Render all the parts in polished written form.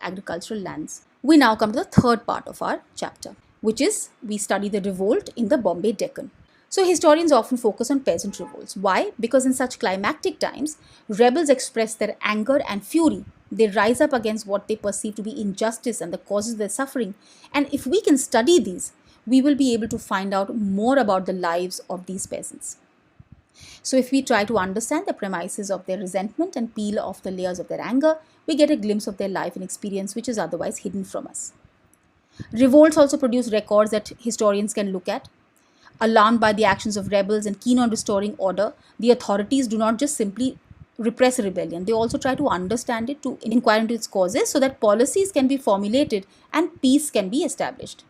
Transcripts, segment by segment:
agricultural lands. We now come to the third part of our chapter, which is we study the revolt in the Bombay Deccan. So historians often focus on peasant revolts. Why? Because in such climactic times, rebels express their anger and fury. They rise up against what they perceive to be injustice and the causes of their suffering. And if we can study these, we will be able to find out more about the lives of these peasants. So if we try to understand the premises of their resentment and peel off the layers of their anger, we get a glimpse of their life and experience which is otherwise hidden from us. Revolts also produce records that historians can look at. Alarmed by the actions of rebels and keen on restoring order, the authorities do not just simply repress a rebellion. They also try to understand it, to inquire into its causes so that policies can be formulated and peace can be established.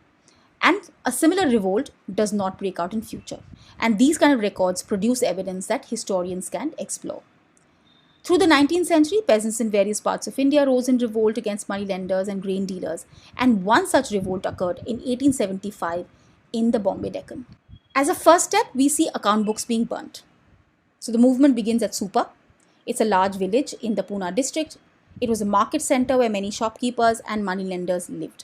And a similar revolt does not break out in future. And these kind of records produce evidence that historians can explore. Through the 19th century, peasants in various parts of India rose in revolt against moneylenders and grain dealers. And one such revolt occurred in 1875 in the Bombay Deccan. As a first step, we see account books being burnt. So the movement begins at Supa. It's a large village in the Pune district. It was a market center where many shopkeepers and moneylenders lived.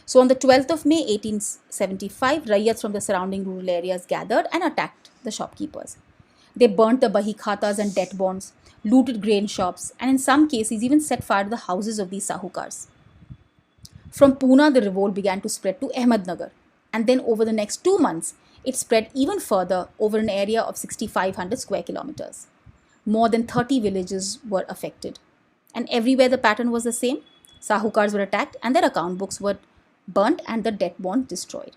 So on the 12th of May 1875, Rayyats from the surrounding rural areas gathered and attacked the shopkeepers. They burnt the bahi khatas and debt bonds, looted grain shops, and in some cases even set fire to the houses of these sahukars. From Pune, the revolt began to spread to Ahmednagar, and then over the next 2 months, it spread even further over an area of 6,500 square kilometers. More than 30 villages were affected. And everywhere the pattern was the same. Sahukars were attacked and their account books were burnt and the debt bond destroyed.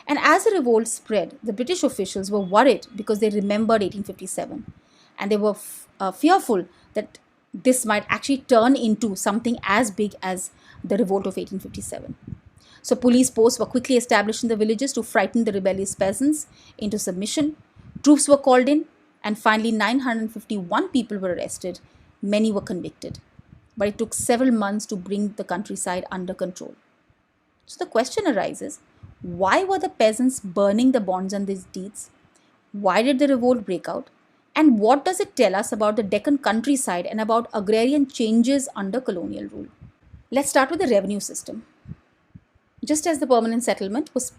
And as the revolt spread, the British officials were worried because they remembered 1857. And they were fearful that this might actually turn into something as big as the revolt of 1857. So police posts were quickly established in the villages to frighten the rebellious peasants into submission. Troops were called in, and finally 951 people were arrested. Many were convicted. But it took several months to bring the countryside under control. So the question arises, why were the peasants burning the bonds and these deeds? Why did the revolt break out? And what does it tell us about the Deccan countryside and about agrarian changes under colonial rule? Let's start with the revenue system. Just as the permanent settlement was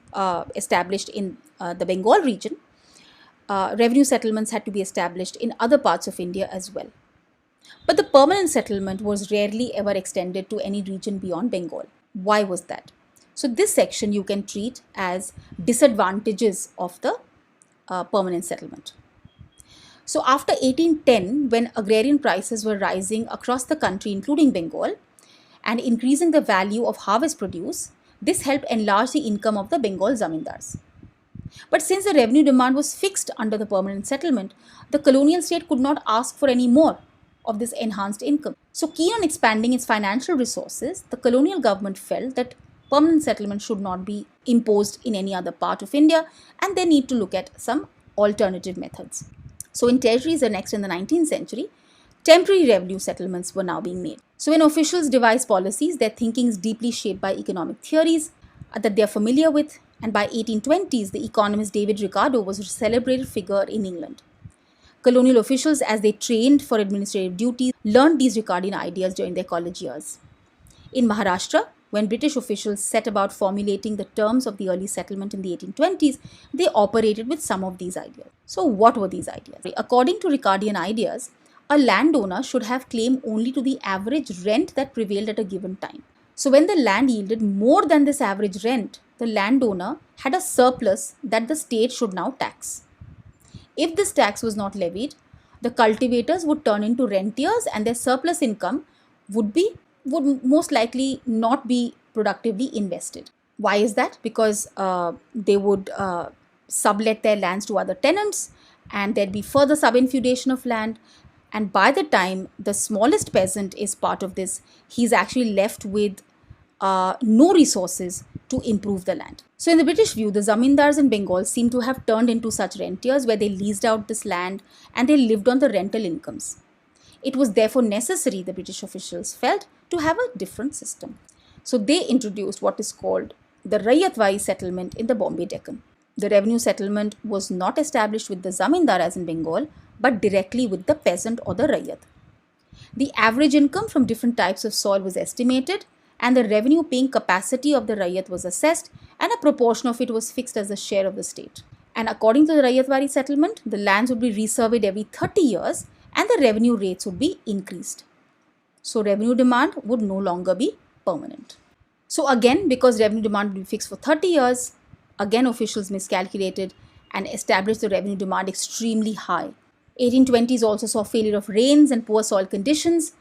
established in the Bengal region, revenue settlements had to be established in other parts of India as well. But the permanent settlement was rarely ever extended to any region beyond Bengal. Why was that? So this section you can treat as disadvantages of the permanent settlement. So after 1810, when agrarian prices were rising across the country, including Bengal, and increasing the value of harvest produce, this helped enlarge the income of the Bengal zamindars. But since the revenue demand was fixed under the permanent settlement, the colonial state could not ask for any more of this enhanced income. So keen on expanding its financial resources, the colonial government felt that permanent settlement should not be imposed in any other part of India, and they need to look at some alternative methods. So in territories annexed in the 19th century, temporary revenue settlements were now being made. So when officials devise policies, their thinking is deeply shaped by economic theories that they are familiar with, and by 1820s, the economist David Ricardo was a celebrated figure in England. Colonial officials, as they trained for administrative duties, learned these Ricardian ideas during their college years. In Maharashtra, when British officials set about formulating the terms of the early settlement in the 1820s, they operated with some of these ideas. So what were these ideas? According to Ricardian ideas, a landowner should have claim only to the average rent that prevailed at a given time. So when the land yielded more than this average rent, the landowner had a surplus that the state should now tax. If this tax was not levied, the cultivators would turn into rentiers and their surplus income would most likely not be productively invested. Why is that? Because they would sublet their lands to other tenants, and there'd be further subinfeudation of land. And by the time the smallest peasant is part of this, he's actually left with no resources to improve the land. So in the British view, the zamindars in Bengal seem to have turned into such rentiers where they leased out this land and they lived on the rental incomes. It was therefore necessary, the British officials felt, to have a different system. So they introduced what is called the Rayyatwai settlement in the Bombay Deccan. The revenue settlement was not established with the zamindar as in Bengal, but directly with the peasant or the Rayyat. The average income from different types of soil was estimated, and the revenue paying capacity of the Rayat was assessed, and a proportion of it was fixed as a share of the state. And according to the Rayatwari settlement, the lands would be resurveyed every 30 years and the revenue rates would be increased. So revenue demand would no longer be permanent. So again, because revenue demand would be fixed for 30 years, again officials miscalculated and established the revenue demand extremely high. 1820s also saw failure of rains and poor soil conditions,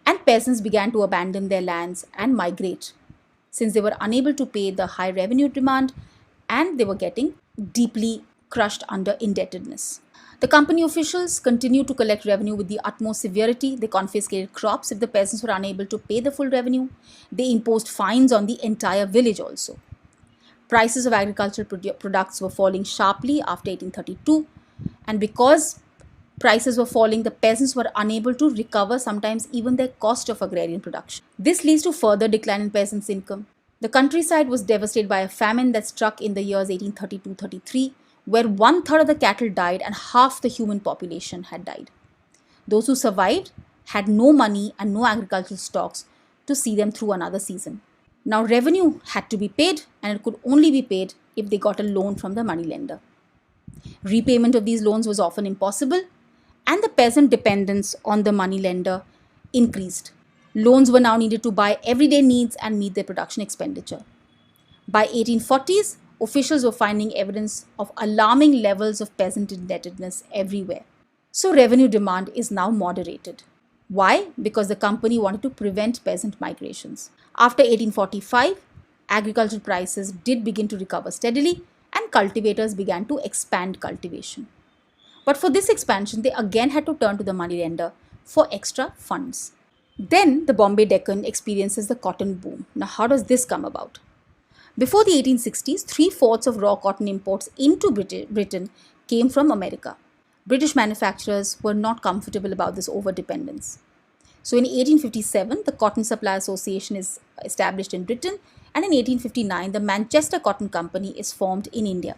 and peasants began to abandon their lands and migrate since they were unable to pay the high revenue demand and they were getting deeply crushed under indebtedness. The company officials continued to collect revenue with the utmost severity. They confiscated crops if the peasants were unable to pay the full revenue. They imposed fines on the entire village also. Prices of agricultural products were falling sharply after 1832, and because prices were falling, the peasants were unable to recover sometimes even their cost of agrarian production. This leads to further decline in peasants' income. The countryside was devastated by a famine that struck in the years 1832-33, where 1/3 of the cattle died and half the human population had died. Those who survived had no money and no agricultural stocks to see them through another season. Now revenue had to be paid, and it could only be paid if they got a loan from the moneylender. Repayment of these loans was often impossible, and the peasant dependence on the moneylender increased. Loans were now needed to buy everyday needs and meet their production expenditure. By 1840s, officials were finding evidence of alarming levels of peasant indebtedness everywhere. So revenue demand is now moderated. Why? Because the company wanted to prevent peasant migrations. After 1845, agricultural prices did begin to recover steadily and cultivators began to expand cultivation. But for this expansion, they again had to turn to the moneylender for extra funds. Then the Bombay Deccan experiences the cotton boom. Now, how does this come about? Before the 1860s, 3/4 of raw cotton imports into Britain came from America. British manufacturers were not comfortable about this overdependence. So in 1857, the Cotton Supply Association is established in Britain, and in 1859, the Manchester Cotton Company is formed in India.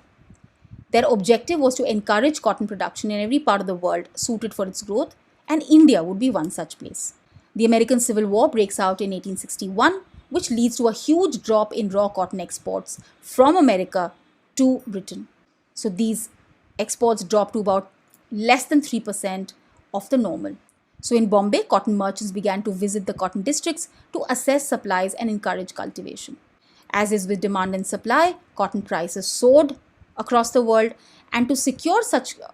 Their objective was to encourage cotton production in every part of the world suited for its growth, and India would be one such place. The American Civil War breaks out in 1861, which leads to a huge drop in raw cotton exports from America to Britain. So these exports dropped to about less than 3% of the normal. So in Bombay, cotton merchants began to visit the cotton districts to assess supplies and encourage cultivation. As is with demand and supply, cotton prices soared across the world, and to secure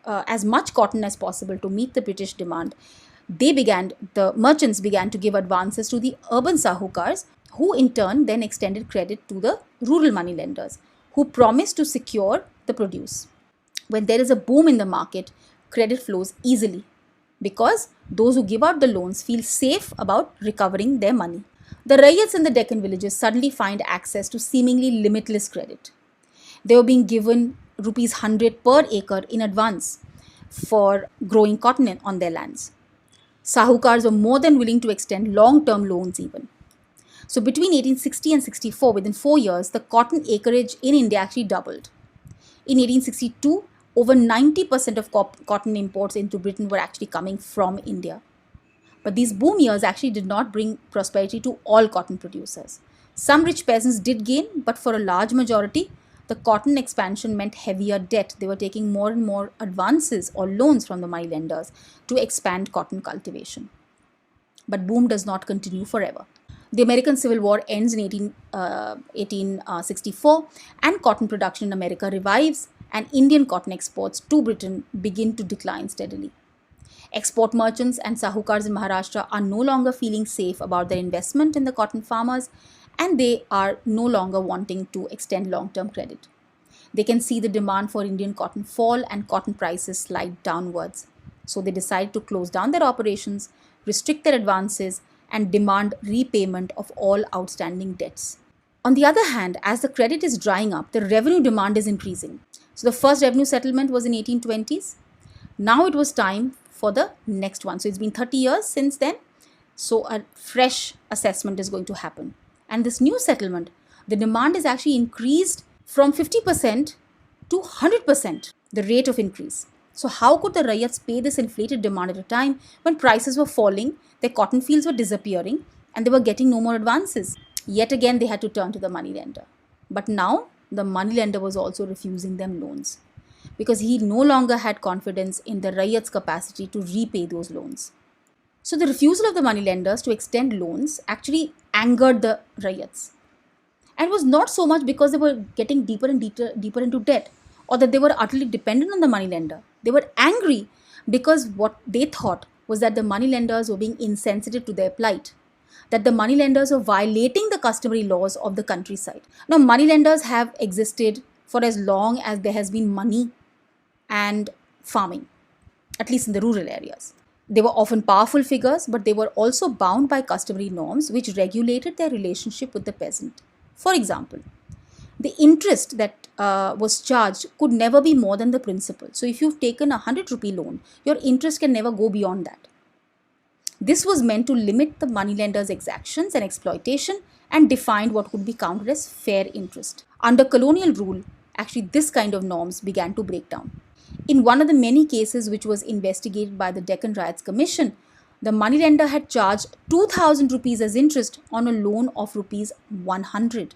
as much cotton as possible to meet the British demand, the merchants began to give advances to the urban sahukars, who in turn then extended credit to the rural moneylenders, who promised to secure the produce. When there is a boom in the market, credit flows easily because those who give out the loans feel safe about recovering their money. The Rayats in the Deccan villages suddenly find access to seemingly limitless credit. They were being given rupees 100 per acre in advance for growing cotton on their lands. Sahukars were more than willing to extend long-term loans even. So between 1860 and 64, within 4 years, the cotton acreage in India actually doubled. In 1862, over 90% of cotton imports into Britain were actually coming from India. But these boom years actually did not bring prosperity to all cotton producers. Some rich peasants did gain, but for a large majority, the cotton expansion meant heavier debt. They were taking more and more advances or loans from the moneylenders to expand cotton cultivation. But boom does not continue forever. The American Civil War ends in 1864, and cotton production in America revives, and Indian cotton exports to Britain begin to decline steadily. Export merchants and sahukars in Maharashtra are no longer feeling safe about their investment in the cotton farmers, and they are no longer wanting to extend long-term credit. They can see the demand for Indian cotton fall and cotton prices slide downwards. So they decide to close down their operations, restrict their advances, and demand repayment of all outstanding debts. On the other hand, as the credit is drying up, the revenue demand is increasing. So the first revenue settlement was in 1820s. Now it was time for the next one. So it's been 30 years since then. So a fresh assessment is going to happen. And this new settlement, the demand is actually increased from 50% to 100%, the rate of increase. So how could the Rayats pay this inflated demand at a time when prices were falling, their cotton fields were disappearing, and they were getting no more advances? Yet again, they had to turn to the moneylender. But now, the moneylender was also refusing them loans because he no longer had confidence in the Rayats' capacity to repay those loans. So the refusal of the moneylenders to extend loans actually angered the Rayats. And it was not so much because they were getting deeper and deeper into debt or that they were utterly dependent on the moneylender. They were angry because what they thought was that the moneylenders were being insensitive to their plight, that the moneylenders were violating the customary laws of the countryside. Now, moneylenders have existed for as long as there has been money and farming, at least in the rural areas. They were often powerful figures, but they were also bound by customary norms which regulated their relationship with the peasant. For example, the interest that was charged could never be more than the principal. So, if you've taken a 100 rupee loan, your interest can never go beyond that. This was meant to limit the moneylenders' exactions and exploitation and defined what could be counted as fair interest. Under colonial rule, actually, this kind of norms began to break down. In one of the many cases which was investigated by the Deccan Riots Commission, the moneylender had charged 2000 rupees as interest on a loan of rupees 100.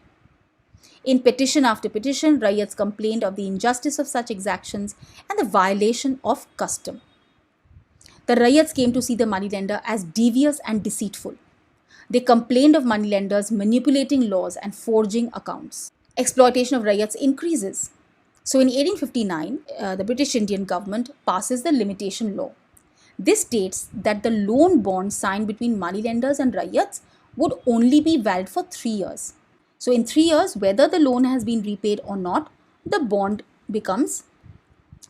In petition after petition, Riots complained of the injustice of such exactions and the violation of custom. The Riots came to see the moneylender as devious and deceitful. They complained of moneylenders manipulating laws and forging accounts. Exploitation of Riots increases. So in 1859, the British Indian government passes the limitation law. This states that the loan bond signed between moneylenders and Riots would only be valid for 3 years. So in 3 years, whether the loan has been repaid or not, the bond becomes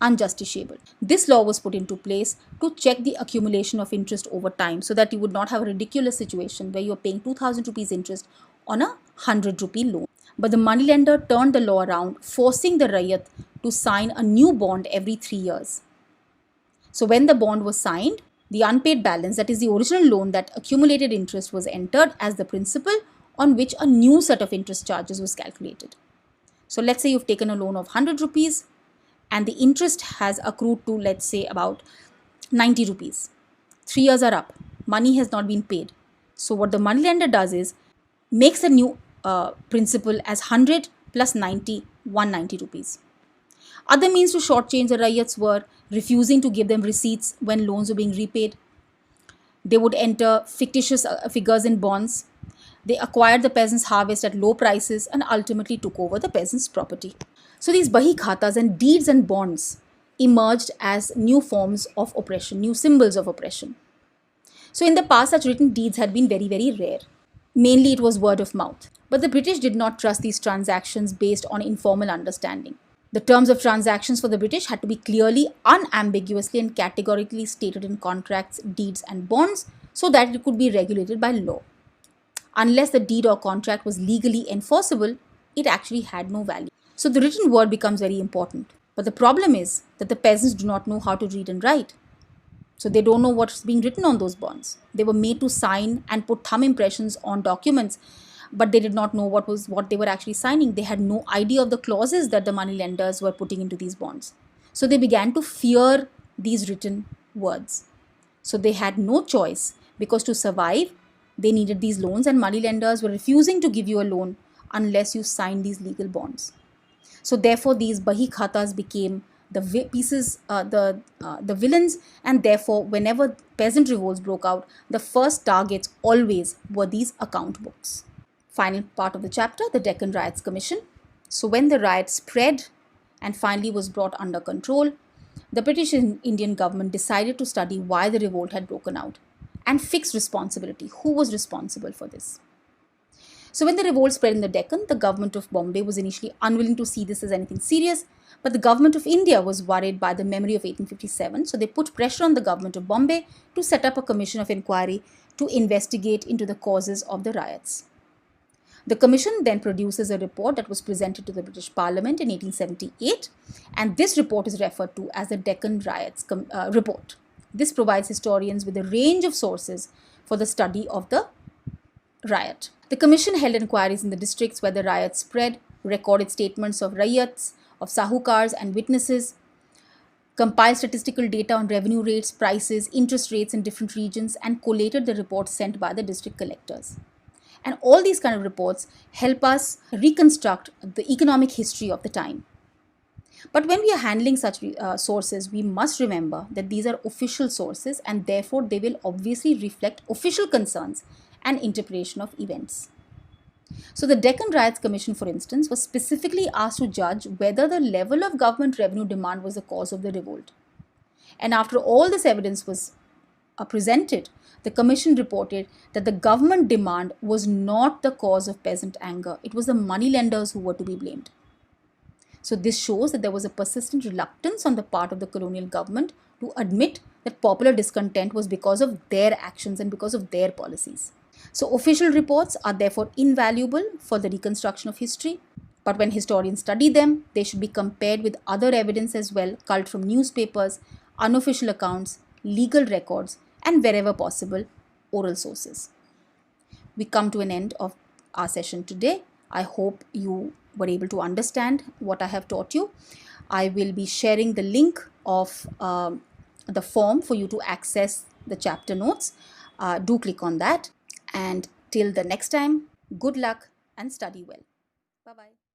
unjusticiable. This law was put into place to check the accumulation of interest over time so that you would not have a ridiculous situation where you're paying 2000 rupees interest on a 100 rupee loan. But the moneylender turned the law around, forcing the Rayat to sign a new bond every 3 years. So when the bond was signed, the unpaid balance, that is the original loan that accumulated interest, was entered as the principal on which a new set of interest charges was calculated. So let's say you've taken a loan of 100 rupees and the interest has accrued to, let's say, about 90 rupees. 3 years are up. Money has not been paid. So what the moneylender does is makes a new principal as 100 plus 90, 190 rupees. Other means to shortchange the Rayats were refusing to give them receipts when loans were being repaid. They would enter fictitious figures in bonds. They acquired the peasants' harvest at low prices and ultimately took over the peasants' property. So these Bahi Khatas and deeds and bonds emerged as new forms of oppression, new symbols of oppression. So in the past, such written deeds had been very, very rare. Mainly it was word of mouth. But the British did not trust these transactions based on informal understanding. The terms of transactions for the British had to be clearly, unambiguously and categorically stated in contracts, deeds and bonds so that it could be regulated by law. Unless the deed or contract was legally enforceable, it actually had no value. So the written word becomes very important. But the problem is that the peasants do not know how to read and write. So they don't know what's being written on those bonds. They were made to sign and put thumb impressions on documents, but they did not know what they were actually signing. They had no idea of the clauses that the moneylenders were putting into these bonds. So they began to fear these written words. So they had no choice because to survive, they needed these loans, and moneylenders were refusing to give you a loan unless you signed these legal bonds. So therefore, these Bahi Khatas became the villains, and therefore, whenever peasant revolts broke out, the first targets always were these account books. Final part of the chapter, the Deccan Riots Commission. So when the riot spread and finally was brought under control, the British Indian government decided to study why the revolt had broken out and fix responsibility. Who was responsible for this? So when the revolt spread in the Deccan, the government of Bombay was initially unwilling to see this as anything serious, but the government of India was worried by the memory of 1857, so they put pressure on the government of Bombay to set up a commission of inquiry to investigate into the causes of the riots. The commission then produces a report that was presented to the British Parliament in 1878, and this report is referred to as the Deccan Riots Report. This provides historians with a range of sources for the study of the riot. The commission held inquiries in the districts where the riots spread, recorded statements of riots, of sahukars and witnesses, compiled statistical data on revenue rates, prices, interest rates in different regions, and collated the reports sent by the district collectors. And all these kind of reports help us reconstruct the economic history of the time. But when we are handling such sources, we must remember that these are official sources and therefore they will obviously reflect official concerns and interpretation of events. So the Deccan Riots Commission, for instance, was specifically asked to judge whether the level of government revenue demand was the cause of the revolt. And after all this evidence was presented, the commission reported that the government demand was not the cause of peasant anger. It was the moneylenders who were to be blamed. So this shows that there was a persistent reluctance on the part of the colonial government to admit that popular discontent was because of their actions and because of their policies. So official reports are therefore invaluable for the reconstruction of history. But when historians study them, they should be compared with other evidence as well, culled from newspapers, unofficial accounts, legal records, and wherever possible, oral sources. We come to an end of our session today. I hope you were able to understand what I have taught you. I will be sharing the link of the form for you to access the chapter notes. Do click on that. And till the next time, good luck and study well. Bye-bye.